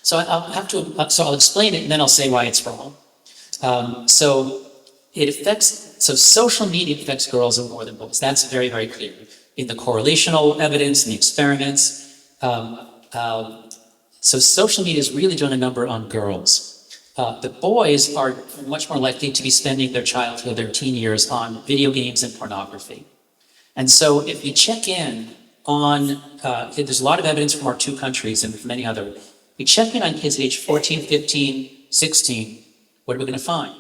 So I'll explain it and then I'll say why it's wrong. So social media affects girls more than boys. That's very, very clear in the correlational evidence, in the experiments. So social media is really doing a number on girls. The boys are much more likely to be spending their childhood, their teen years on video games and pornography. And so if you check in on, there's a lot of evidence from our two countries and from many other, we check in on kids age 14, 15, 16, what are we going to find?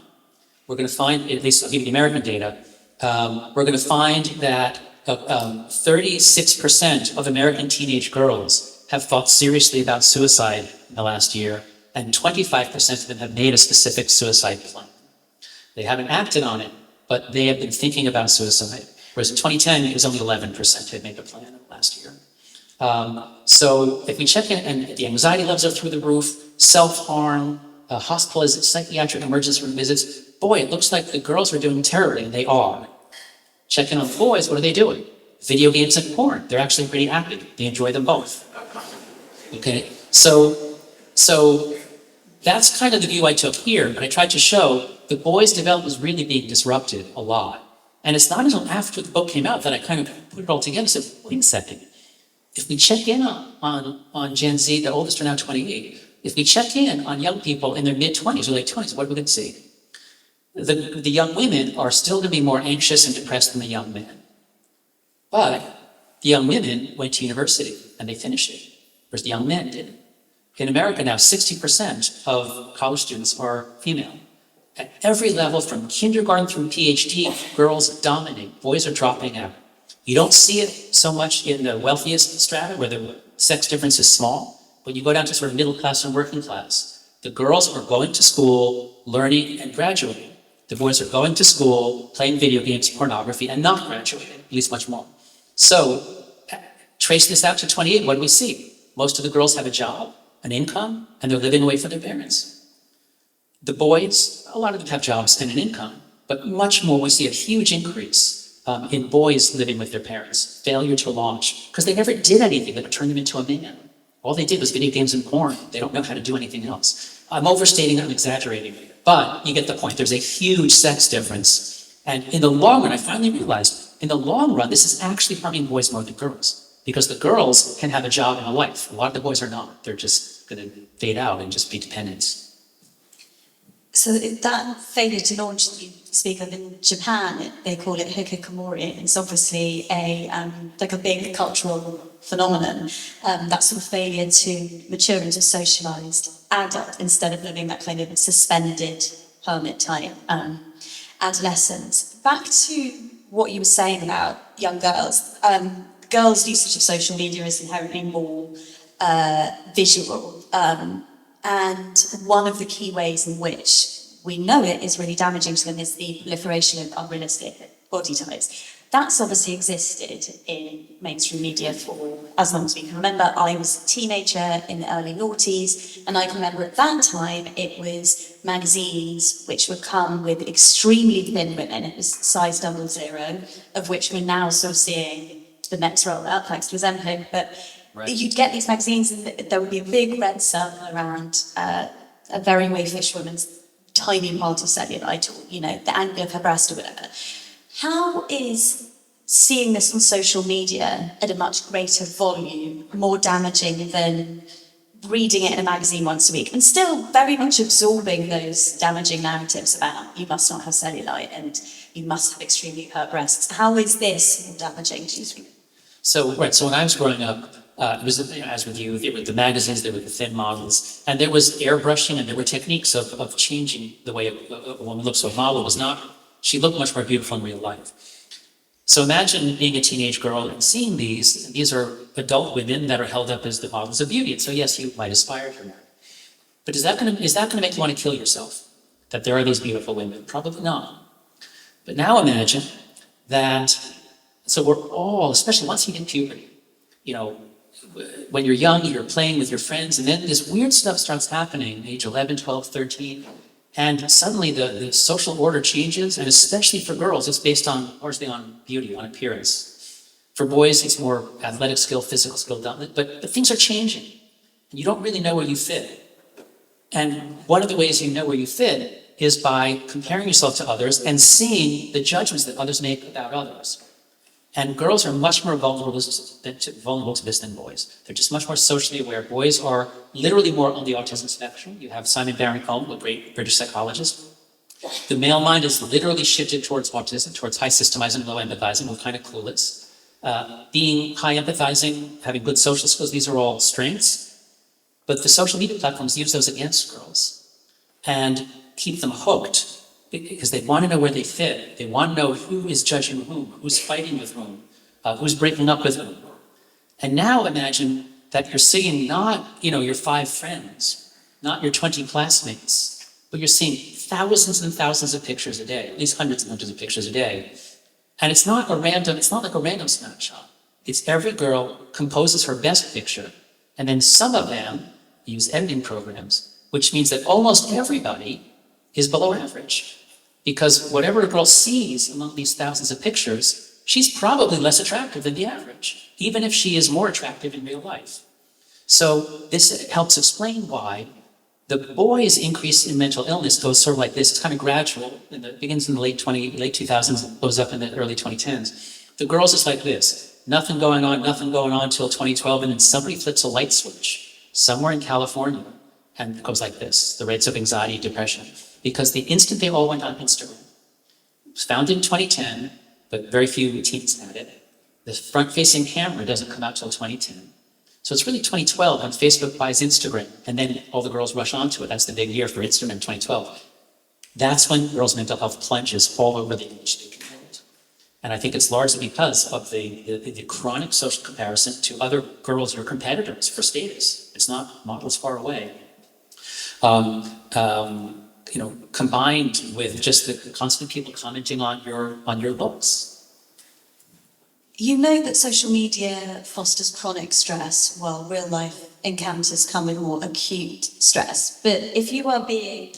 We're going to find, at least I'll give you the American data, we're going to find that 36% of American teenage girls have thought seriously about suicide in the last year, and 25% of them have made a specific suicide plan. They haven't acted on it, but they have been thinking about suicide. Whereas in 2010, it was only 11% had made a plan last year. So if we check in, and the anxiety levels are through the roof, self-harm, psychiatric emergency room visits, boy, it looks like the girls are doing terribly, and they are. Check in on the boys, what are they doing? Video games and porn. They're actually pretty active. They enjoy them both. Okay, so that's kind of the view I took here, but I tried to show the boys' development was really being disrupted a lot. And it's not until after the book came out that I kind of put it all together and said, wait a second. If we check in on Gen Z, the oldest are now 28, if we check in on young people in their mid-20s or late 20s, what are we going to see? The young women are still going to be more anxious and depressed than the young men. But the young women went to university and they finished it, whereas the young men didn't. In America now, 60% of college students are female. At every level, from kindergarten through PhD, girls dominate, boys are dropping out. You don't see it so much in the wealthiest strata where the sex difference is small, but you go down to sort of middle class and working class. The girls are going to school, learning, and graduating. The boys are going to school, playing video games, pornography, and not graduating, at least much more. So, trace this out to 28, what do we see? Most of the girls have a job, an income, and they're living away from their parents. The boys, a lot of them have jobs and an income, but much more, we see a huge increase in boys living with their parents, failure to launch, because they never did anything that would turn them into a man. All they did was video games and porn. They don't know how to do anything else. I'm overstating, I'm exaggerating, but you get the point. There's a huge sex difference. And in the long run, I finally realized, in the long run, this is actually harming boys more than girls, because the girls can have a job and a life. A lot of the boys are not. They're just going to fade out and just be dependents. So that failure to launch that you speak of in Japan, they call it hikikomori. It's obviously a big cultural phenomenon. That sort of failure to mature into a socialized adult instead of living that kind of suspended hermit type adolescence. Back to what you were saying about young girls. Girls' usage of social media is inherently more visual. And one of the key ways in which we know it is really damaging to them is the proliferation of unrealistic body types. That's obviously existed in mainstream media for as long as we can remember. I was a teenager in the early noughties, and I can remember at that time it was magazines which would come with extremely thin women. It was size 00, of which we're now sort of seeing the next rollout, thanks to Ozempic. But right. You'd get these magazines and there would be a big red circle around a very wayfish woman's tiny part of cellulite, or, the angle of her breast or whatever. How is seeing this on social media at a much greater volume more damaging than reading it in a magazine once a week and still very much absorbing those damaging narratives about you must not have cellulite and you must have extremely hurt breasts? How is this more damaging to you? So when I was growing up, it was, as with you, there were the magazines, there were the thin models, and there was airbrushing, and there were techniques of changing the way a woman looks. So a model was not, she looked much more beautiful in real life. So imagine being a teenage girl and seeing these are adult women that are held up as the models of beauty. And so yes, you might aspire to that. But is that going to make you want to kill yourself? That there are these beautiful women? Probably not. But now imagine that, so we're all, especially once you get puberty, when you're young, you're playing with your friends, and then this weird stuff starts happening, age 11, 12, 13, and suddenly the social order changes, and especially for girls, it's based largely on beauty, on appearance. For boys, it's more athletic skill, physical skill, but things are changing. You don't really know where you fit. And one of the ways you know where you fit is by comparing yourself to others and seeing the judgments that others make about others. And girls are much more vulnerable to this than boys. They're just much more socially aware. Boys are literally more on the autism spectrum. You have Simon Baron-Cohen, a great British psychologist. The male mind is literally shifted towards autism, towards high systemizing, low empathizing. We're kind of clueless. Being high empathizing, having good social skills, these are all strengths. But the social media platforms use those against girls and keep them hooked because they want to know where they fit. They want to know who is judging whom, who's fighting with whom, who's breaking up with whom. And now imagine that you're seeing not, your 5 friends, not your 20 classmates, but you're seeing thousands and thousands of pictures a day, at least hundreds and hundreds of pictures a day. And it's not like a random snapshot. It's every girl composes her best picture, and then some of them use editing programs, which means that almost everybody is below average. Because whatever a girl sees among these thousands of pictures, she's probably less attractive than the average, even if she is more attractive in real life. So this helps explain why the boys' increase in mental illness goes sort of like this. It's kind of gradual. It begins in the late 2000s, goes up in the early 2010s. The girls, it's like this. Nothing going on until 2012, and then somebody flips a light switch somewhere in California, and it goes like this. The rates of anxiety, depression. Because the instant they all went on Instagram, it was founded in 2010, but very few teens had it. The front-facing camera doesn't come out till 2010. So it's really 2012 when Facebook buys Instagram, and then all the girls rush onto it. That's the big year for Instagram, 2012. That's when girls' mental health plunges all over the image they can hold. And I think it's largely because of the chronic social comparison to other girls or competitors for status. It's not models far away. Combined with just the constant people commenting on your looks. You know that social media fosters chronic stress while real life encounters come with more acute stress. But if you are being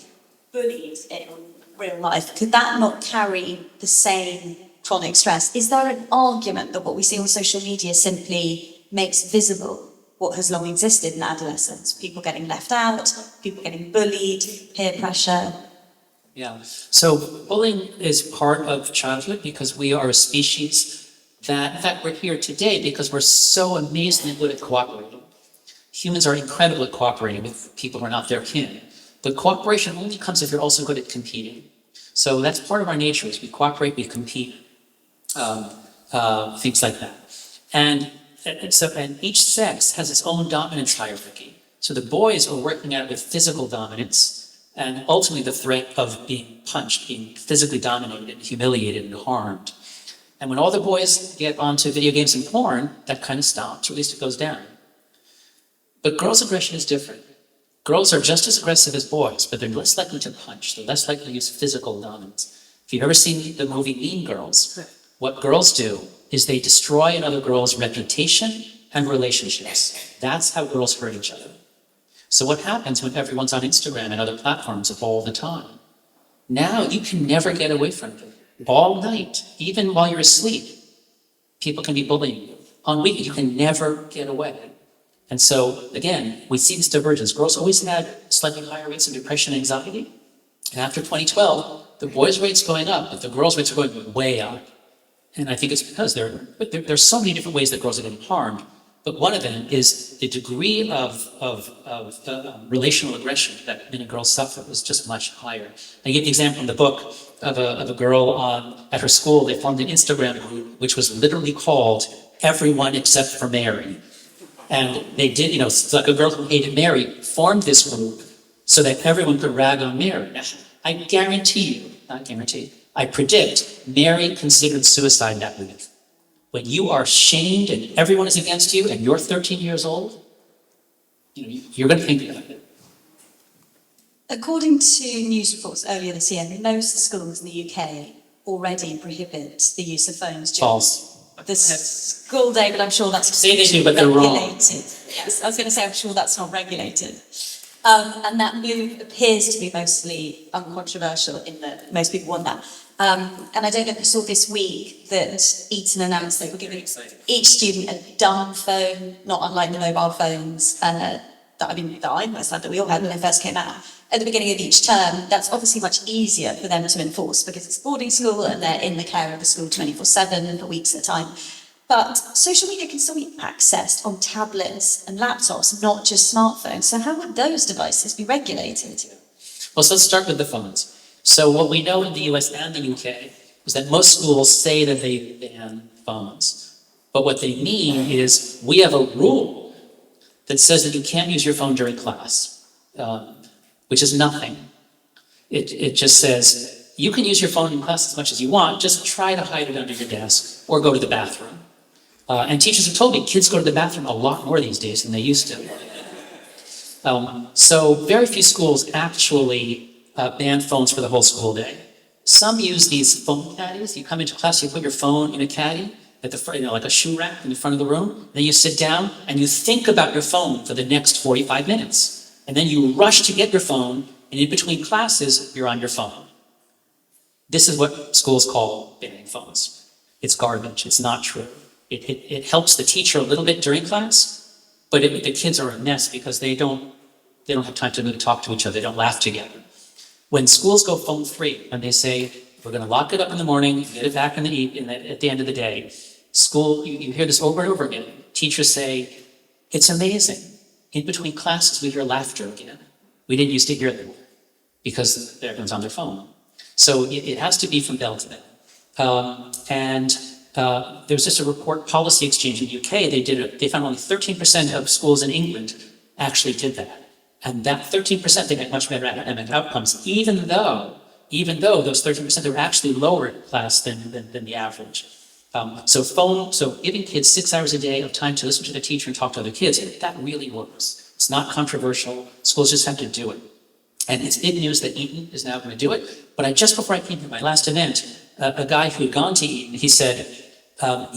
bullied in real life, could that not carry the same chronic stress? Is there an argument that what we see on social media simply makes visible what has long existed in adolescence? People getting left out, people getting bullied, peer pressure. Yeah. So bullying is part of childhood because we are a species that, in fact, we're here today because we're so amazingly good at cooperating. Humans are incredible at cooperating with people who are not their kin. But cooperation only comes if you're also good at competing. So that's part of our nature is we cooperate, we compete, things like that. And each sex has its own dominance hierarchy. So the boys are working at it with physical dominance and ultimately the threat of being punched, being physically dominated and humiliated and harmed. And when all the boys get onto video games and porn, that kind of stops, or at least it goes down. But girls' aggression is different. Girls are just as aggressive as boys, but they're less likely to punch. They're less likely to use physical dominance. If you've ever seen the movie Mean Girls, what girls do is they destroy another girl's reputation and relationships. That's how girls hurt each other. So what happens when everyone's on Instagram and other platforms all the time? Now you can never get away from it. All night, even while you're asleep, people can be bullying you. On weekends, you can never get away. And so, again, we see this divergence. Girls always had slightly higher rates of depression and anxiety. And after 2012, the boys' rates going up, but the girls' rates are going way up. And I think it's because there's so many different ways that girls are getting harmed. But one of them is the degree of relational aggression that many girls suffer is just much higher. I give the example in the book of a girl at her school. They formed an Instagram group, which was literally called Everyone Except for Mary. And they did, it's like a girl who hated Mary formed this group so that everyone could rag on Mary. Now, I predict Mary considered suicide that week. When you are shamed and everyone is against you and you're 13 years old, you're going to think about it. According to news reports earlier this year, most schools in the UK already prohibit the use of phones. False. The school day, but I'm sure that's say they do, but they're wrong. Yes, I was going to say I'm sure that's not regulated. And that move appears to be mostly uncontroversial in that most people want that. And I don't know if you saw this week that Eton announced they were giving each student a dumb phone, not unlike the mobile phones that I must have, that we all had when they first came out, at the beginning of each term, that's obviously much easier for them to enforce because it's boarding school and they're in the care of the school 24/7 for weeks at a time. But social media can still be accessed on tablets and laptops, not just smartphones. So how would those devices be regulated? Well, so let's start with the phones. So what we know in the US and the UK is that most schools say that they ban phones. But what they mean is we have a rule that says that you can't use your phone during class, which is nothing. It just says you can use your phone in class as much as you want, just try to hide it under your desk or go to the bathroom. And teachers have told me kids go to the bathroom a lot more these days than they used to. So very few schools actually ban phones for the whole school day. Some use these phone caddies. You come into class, you put your phone in a caddy at the front, like a shoe rack in the front of the room. Then you sit down and you think about your phone for the next 45 minutes. And then you rush to get your phone, and in between classes, you're on your phone. This is what schools call banning phones. It's garbage. It's not true. It helps the teacher a little bit during class, but the kids are a mess because they don't have time to really talk to each other. They don't laugh together. When schools go phone free and they say, we're going to lock it up in the morning, get it back at the end of the day, you hear this over and over again. Teachers say, it's amazing. In between classes, we hear laughter again. We didn't used to hear them because everyone's on their phone. So it has to be from bell to bell. There was just a report, Policy Exchange in the UK, they found only 13% of schools in England actually did that. And that 13%, they got much better academic outcomes, even though those 13%, they were actually lower in class than the average. So giving kids 6 hours a day of time to listen to their teacher and talk to other kids, that really works. It's not controversial. Schools just have to do it. And it's big news that Eton is now going to do it. But just before I came to my last event, a guy who had gone to Eton, he said, the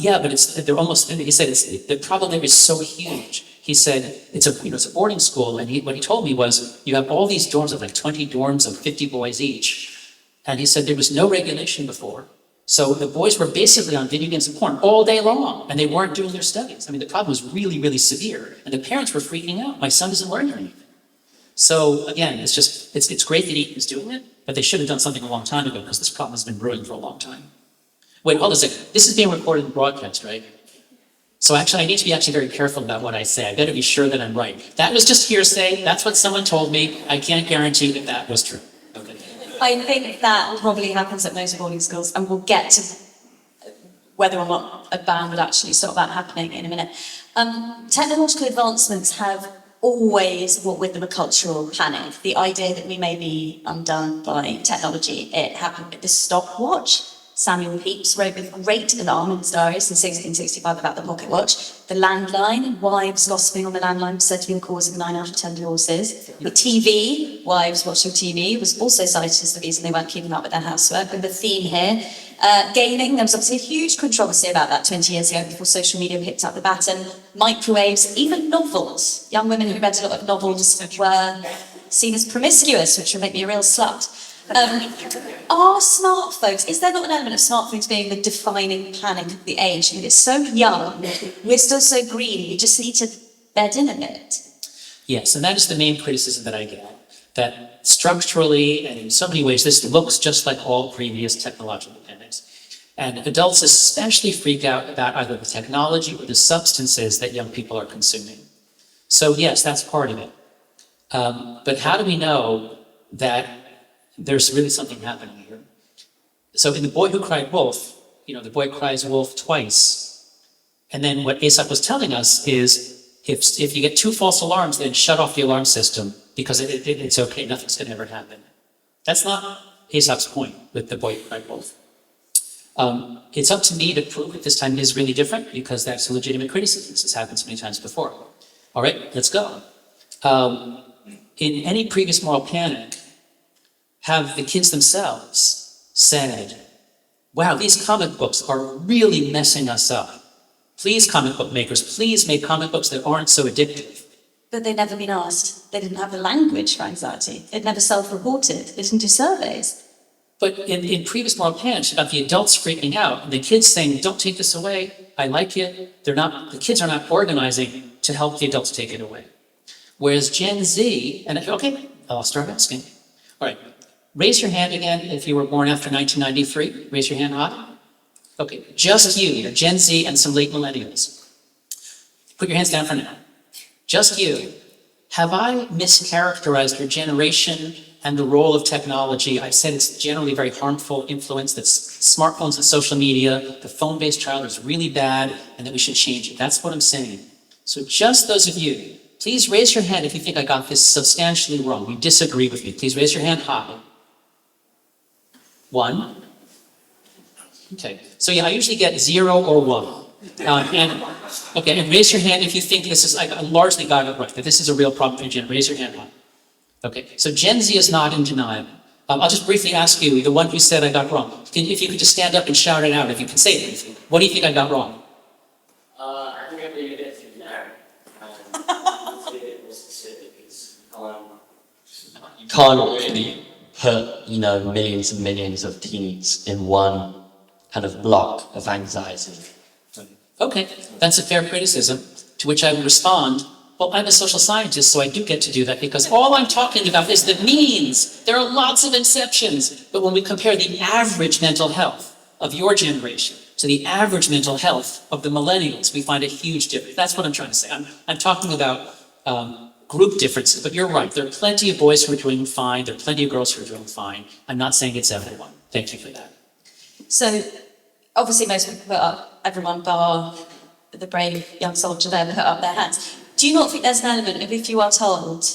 problem there is so huge. He said, it's a boarding school, and what he told me was, you have all these dorms of like 20 dorms of 50 boys each. And he said there was no regulation before. So the boys were basically on video games and porn all day long, and they weren't doing their studies. I mean, the problem was really, really severe, and the parents were freaking out. My son doesn't learn anything. So again, it's great that Eton is doing it, but they should have done something a long time ago because this problem has been brewing for a long time. Wait, hold on a second. This is being recorded and broadcast, right? So actually, I need to be very careful about what I say. I better be sure that I'm right. That was just hearsay. That's what someone told me. I can't guarantee that was true. Okay. I think that probably happens at most boarding schools, and we'll get to whether or not a ban would actually stop that happening in a minute. Technological advancements have always brought with them a cultural panic. The idea that we may be undone by technology. It happened with the stopwatch. Samuel Pepys wrote with great alarm in his diaries in 1665 about the pocket watch. The landline, wives gossiping on the landline was said to be the cause of 9 out of 10 divorces. The TV, wives watching TV, was also cited as the reason they weren't keeping up with their housework. And the theme here, gaming, there was obviously a huge controversy about that 20 years ago before social media picked up the baton. Microwaves, even novels. Young women who read a lot of novels were seen as promiscuous, which would make me a real slut. Are smartphones, is there not an element of smartphones being the defining panic of the age? I mean, it's so young, we're still so green, we just need to bed in a bit. Yes, and that is the main criticism that I get, that structurally and in so many ways this looks just like all previous technological pandemics. And adults especially freak out about either the technology or the substances that young people are consuming. So yes, that's part of it. But how do we know that there's really something happening here? So in The Boy Who Cried Wolf, the boy cries wolf twice. And then what Aesop was telling us is, if you get 2 false alarms, then shut off the alarm system because it's okay, nothing's going to ever happen. That's not Aesop's point with The Boy Who Cried Wolf. It's up to me to prove that this time is really different because that's a legitimate criticism. This has happened so many times before. All right, let's go. In any previous moral panic, have the kids themselves said, wow, these comic books are really messing us up. Please, comic book makers, please make comic books that aren't so addictive. But they'd never been asked. They didn't have the language for anxiety. They'd never self-reported. They didn't do surveys. But in previous moral panics about the adults freaking out, and the kids saying, don't take this away, I like it. The kids are not organizing to help the adults take it away. Whereas Gen Z, and okay, I'll start asking. All right, raise your hand again if you were born after 1993. Raise your hand high. Okay, just you, you're Gen Z and some late millennials. Put your hands down for now. Just you. Have I mischaracterized your generation and the role of technology? I've said it's generally a very harmful influence, that smartphones and social media, the phone-based child is really bad, and that we should change it. That's what I'm saying. So just those of you, please raise your hand if you think I got this substantially wrong. You disagree with me. Please raise your hand high. 1. Okay. So yeah, I usually get 0 or 1. And raise your hand if you think this is, I largely got it right, that this is a real problem for your gen. Raise your hand high. Okay, so Gen Z is not in denial. I'll just briefly ask you, the one who said I got wrong, if you could just stand up and shout it out, if you can say it. What do you think I got wrong? I think I'm being a bit generic. You can't really put, millions and millions of teens in one kind of block of anxiety. Okay, that's a fair criticism, to which I would respond, well, I'm a social scientist, so I do get to do that, because all I'm talking about is the means. There are lots of exceptions, but when we compare the average mental health of your generation to the average mental health of the millennials, we find a huge difference. That's what I'm trying to say. I'm talking about group differences, but you're right. There are plenty of boys who are doing fine. There are plenty of girls who are doing fine. I'm not saying it's everyone. Thank you for that. So, obviously most people put up, everyone bar the brave young soldier there, put up their hands. Do you not think there's an element of, if you are told,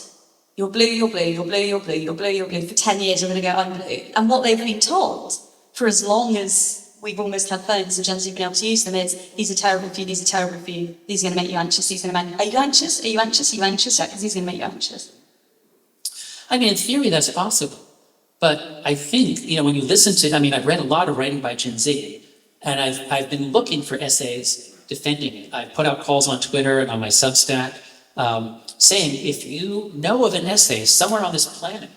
you're blue, you're blue, you're blue, you're blue, you're blue, you're blue, for 10 years you're going to go, I'm blue, and what they've been told for as long as we've almost had phones and Gen Z have been able to use them is, these are terrible for you, these are terrible for you, these are going to make you anxious, these are going to make, are you anxious? Are you anxious? Are you anxious? Yeah, because these are going to make you anxious. I mean, in theory, that's possible. But I think, when you listen to, I've read a lot of writing by Gen Z, and I've been looking for essays defending it. I've put out calls on Twitter and on my Substack saying, if you know of an essay somewhere on this planet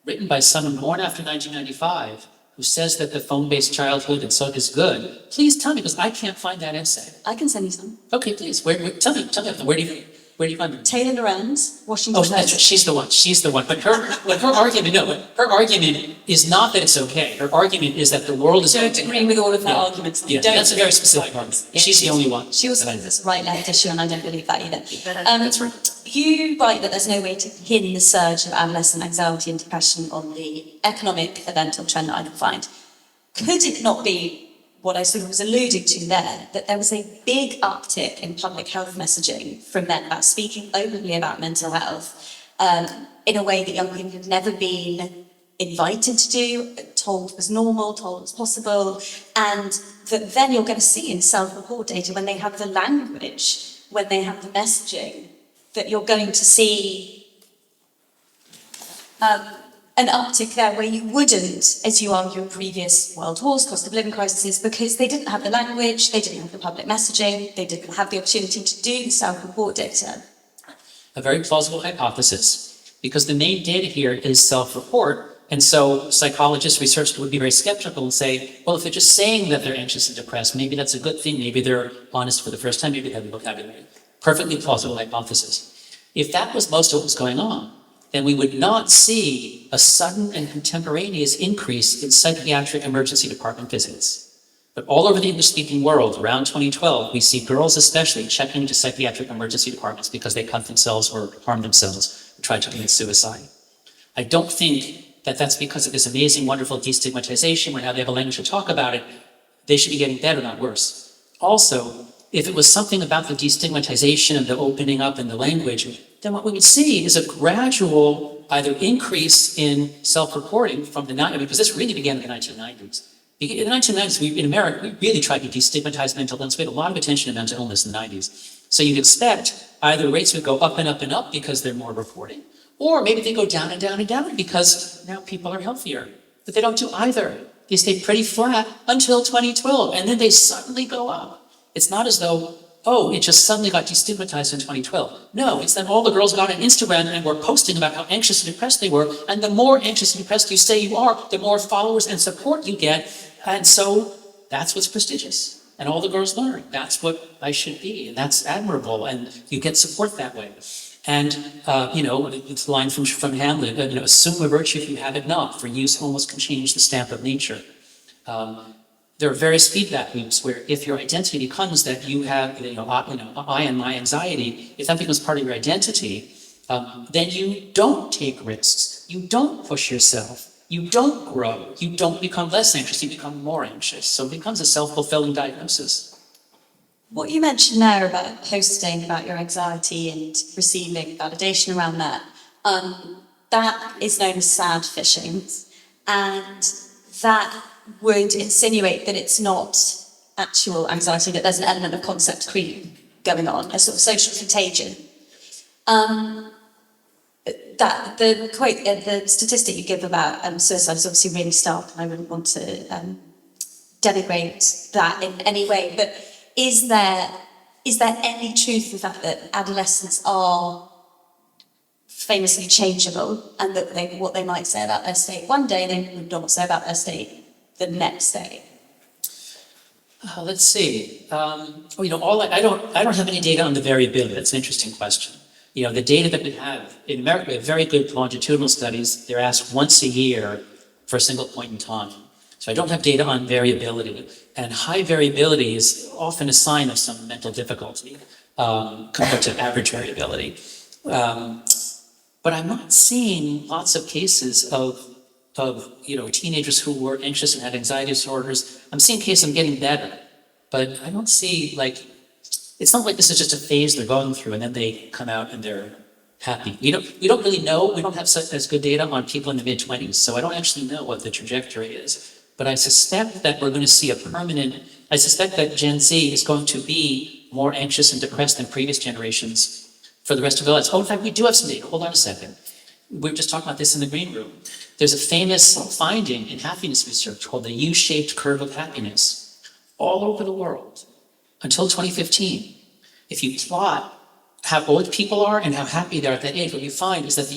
written by someone born after 1995 who says that the phone-based childhood and so is good, please tell me, because I can't find that essay. I can send you some. Okay, please. Tell me. Where do you find it? Taylor Lorenz, Washington Post. That's right. She's the one. But her argument is not that it's okay. Her argument is that the world is. Don't agree with all of her arguments. Yeah, that's a very specific argument. Yeah. She's the only one. She also thinks it's a right-left issue, and I don't believe that either. That's right. You write that there's no way to pin the surge of adolescent anxiety and depression on the economic event or trend that I can find. Could it not be what I sort of was alluding to there, that there was a big uptick in public health messaging from men about speaking openly about mental health in a way that young people had never been invited to do, told was normal, told was possible, and that then you're going to see in self-report data, when they have the language, when they have the messaging, that you're going to see an uptick there where you wouldn't, as you argue in previous world wars, cost of living crises, because they didn't have the language, they didn't have the public messaging, they didn't have the opportunity to do the self-report data. A very plausible hypothesis, because the main data here is self-report, and so psychologists, researchers would be very skeptical and say, well, if they're just saying that they're anxious and depressed, maybe that's a good thing, maybe they're honest for the first time, maybe they have the vocabulary. Perfectly plausible hypothesis. If that was most of what was going on, then we would not see a sudden and contemporaneous increase in psychiatric emergency department visits. But all over the English-speaking world, around 2012, we see girls especially checking into psychiatric emergency departments because they cut themselves or harm themselves or try to commit suicide. I don't think that that's because of this amazing, wonderful destigmatization, where now they have a language to talk about it. They should be getting better, not worse. Also, if it was something about the destigmatization and the opening up in the language, then what we would see is a gradual either increase in self-reporting from the 90s, because this really began in the 1990s. In the 1990s, in America, we really tried to destigmatize mental illness. We had a lot of attention to mental illness in the 90s. So you'd expect either rates would go up and up and up because they're more reporting, or maybe they go down and down and down because now people are healthier. But they don't do either. They stay pretty flat until 2012, and then they suddenly go up. It's not as though, oh, it just suddenly got destigmatized in 2012. No, it's that all the girls got on Instagram and were posting about how anxious and depressed they were, and the more anxious and depressed you say you are, the more followers and support you get, and so that's what's prestigious. And all the girls learn, that's what I should be, and that's admirable, and you get support that way. And, it's a line from Hamlet, assume a virtue if you have it not, for use almost can change the stamp of nature. There are various feedback loops where if your identity becomes that you have, I and my anxiety, if that becomes part of your identity, then you don't take risks, you don't push yourself, you don't grow, you don't become less anxious, you become more anxious. So it becomes a self-fulfilling diagnosis. What you mentioned there about posting about your anxiety and receiving validation around that, that is known as sad phishing. And that would insinuate that it's not actual anxiety, that there's an element of concept creep going on, a sort of social contagion. That the quote, the statistic you give about suicide is obviously really stark, and I wouldn't want to denigrate that in any way. But is there any truth to the fact that adolescents are famously changeable, and that what they might say about their state one day, they would not say about their state the next day? Let's see. I don't have any data on the variability. That's an interesting question. The data that we have in America, we have very good longitudinal studies. They're asked once a year for a single point in time. So I don't have data on variability. And high variability is often a sign of some mental difficulty compared to average variability. But I'm not seeing lots of cases of teenagers who were anxious and had anxiety disorders. I'm seeing cases of getting better, but I don't see it's not like this is just a phase they're going through and then they come out and they're happy. We don't really know. We don't have as good data on people in the mid-20s, so I don't actually know what the trajectory is. But I suspect that we're going to see I suspect that Gen Z is going to be more anxious and depressed than previous generations for the rest of their lives. Oh, in fact, we do have some data. Hold on a second. We were just talking about this in the green room. There's a famous finding in happiness research called the U-shaped curve of happiness all over the world until 2015. If you plot how old people are and how happy they are at that age, what you find is that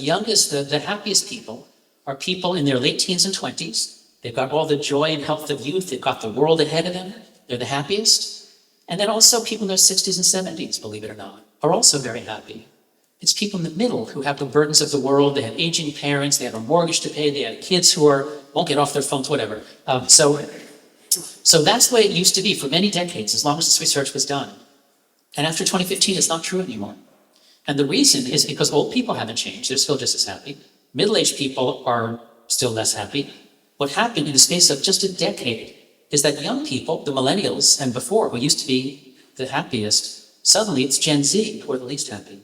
the happiest people are people in their late teens and 20s. They've got all the joy and health of youth. They've got the world ahead of them. They're the happiest. And then also people in their 60s and 70s, believe it or not, are also very happy. It's people in the middle who have the burdens of the world. They have aging parents. They have a mortgage to pay. They have kids who won't get off their phones, whatever. So that's the way it used to be for many decades, as long as this research was done. And after 2015, it's not true anymore. And the reason is because old people haven't changed. They're still just as happy. Middle-aged people are still less happy. What happened in the space of just a decade is that young people, the millennials and before, who used to be the happiest, suddenly it's Gen Z who are the least happy.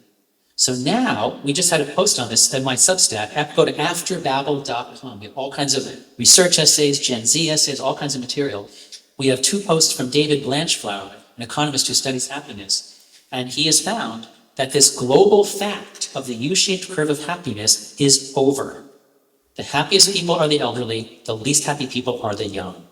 So now, we just had a post on this in my Substack. Go to afterbabble.com. We have all kinds of research essays, Gen Z essays, all kinds of material. We have 2 posts from David Blanchflower, an economist who studies happiness. And he has found that this global fact of the U-shaped curve of happiness is over. The happiest people are the elderly, the least happy people are the young.